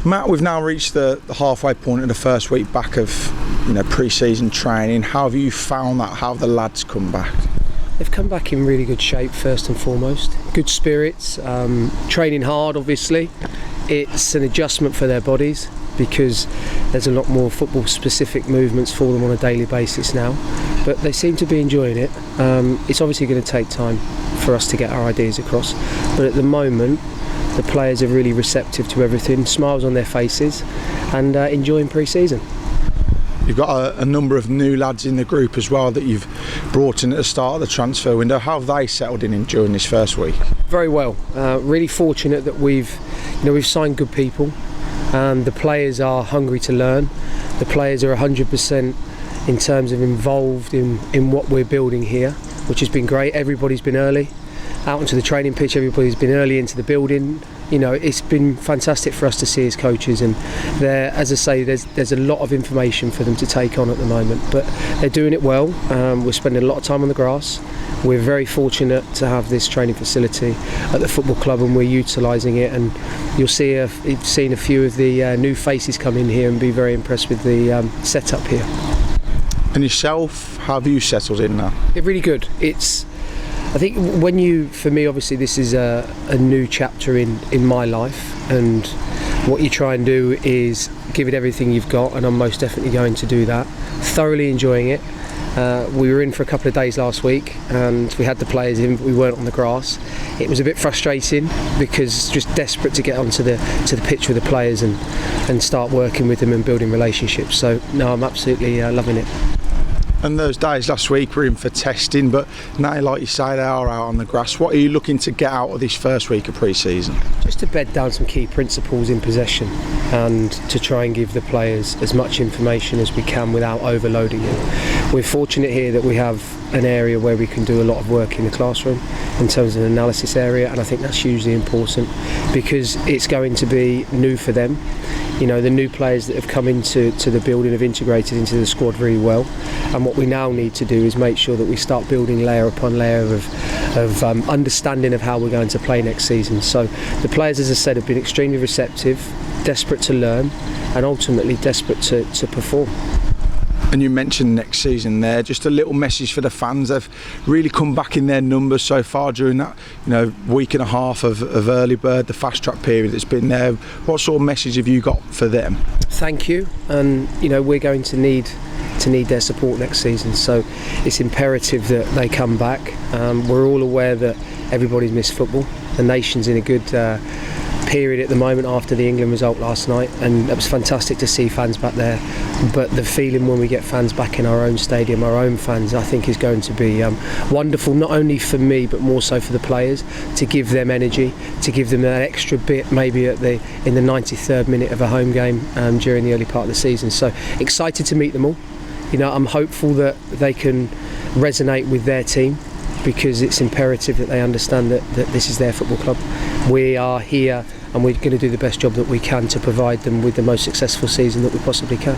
Matt, we've now reached the halfway point of the first week back of pre-season training. How have you found that? How have the lads come back? They've come back in really good shape, first and foremost. Good spirits, training hard obviously. It's an adjustment for their bodies because there's a lot more football specific movements for them on a daily basis now, but they seem to be enjoying it. It's obviously going to take time for us to get our ideas across, but at the moment the players are really receptive to everything, smiles on their faces and enjoying pre-season. You've got a number of new lads in the group as well that you've brought in at the start of the transfer window. How have they settled in during this first week? Very well. Really fortunate that we've signed good people. The players are hungry to learn. The players are 100% in terms of involved in what we're building here, which has been great. Everybody's been early out onto the training pitch. Everybody's been early into the building. It's been fantastic for us to see as coaches, and as I say, there's a lot of information for them to take on at the moment, but they're doing it well. We're spending a lot of time on the grass. We're very fortunate to have this training facility at the football club, and we're utilising it, and you'll see you've seen a few of the new faces come in here and be very impressed with the setup here. And yourself, how have you settled in now? Really good. I think for me, obviously this is a new chapter in my life, and what you try and do is give it everything you've got, and I'm most definitely going to do that. Thoroughly enjoying it. We were in for a couple of days last week and we had the players in, but we weren't on the grass. It was a bit frustrating because just desperate to get onto the pitch with the players and start working with them and building relationships. So no, I'm absolutely loving it. And those days last week were in for testing, but now, like you say, they are out on the grass. What are you looking to get out of this first week of pre-season? Just to bed down some key principles in possession and to try and give the players as much information as we can without overloading them. We're fortunate here that we have an area where we can do a lot of work in the classroom in terms of an analysis area, and I think that's hugely important because it's going to be new for them. The new players that have come into the building have integrated into the squad very well, and what we now need to do is make sure that we start building layer upon layer of understanding of how we're going to play next season. So the players, as I said, have been extremely receptive, desperate to learn and ultimately desperate to perform. And you mentioned next season there, just a little message for the fans. They've really come back in their numbers so far during that week and a half of early bird, the fast track period that's been there. What sort of message have you got for them? Thank you, and we're going to need their support next season, so it's imperative that they come back. We're all aware that everybody's missed football. The nation's in a good period at the moment after the England result last night, and it was fantastic to see fans back there, but the feeling when we get fans back in our own stadium, our own fans, I think is going to be wonderful, not only for me but more so for the players, to give them energy, to give them that extra bit maybe in the 93rd minute of a home game during the early part of the season. So excited to meet them all. I'm hopeful that they can resonate with their team, because it's imperative that they understand that this is their football club. We are here and we're going to do the best job that we can to provide them with the most successful season that we possibly can.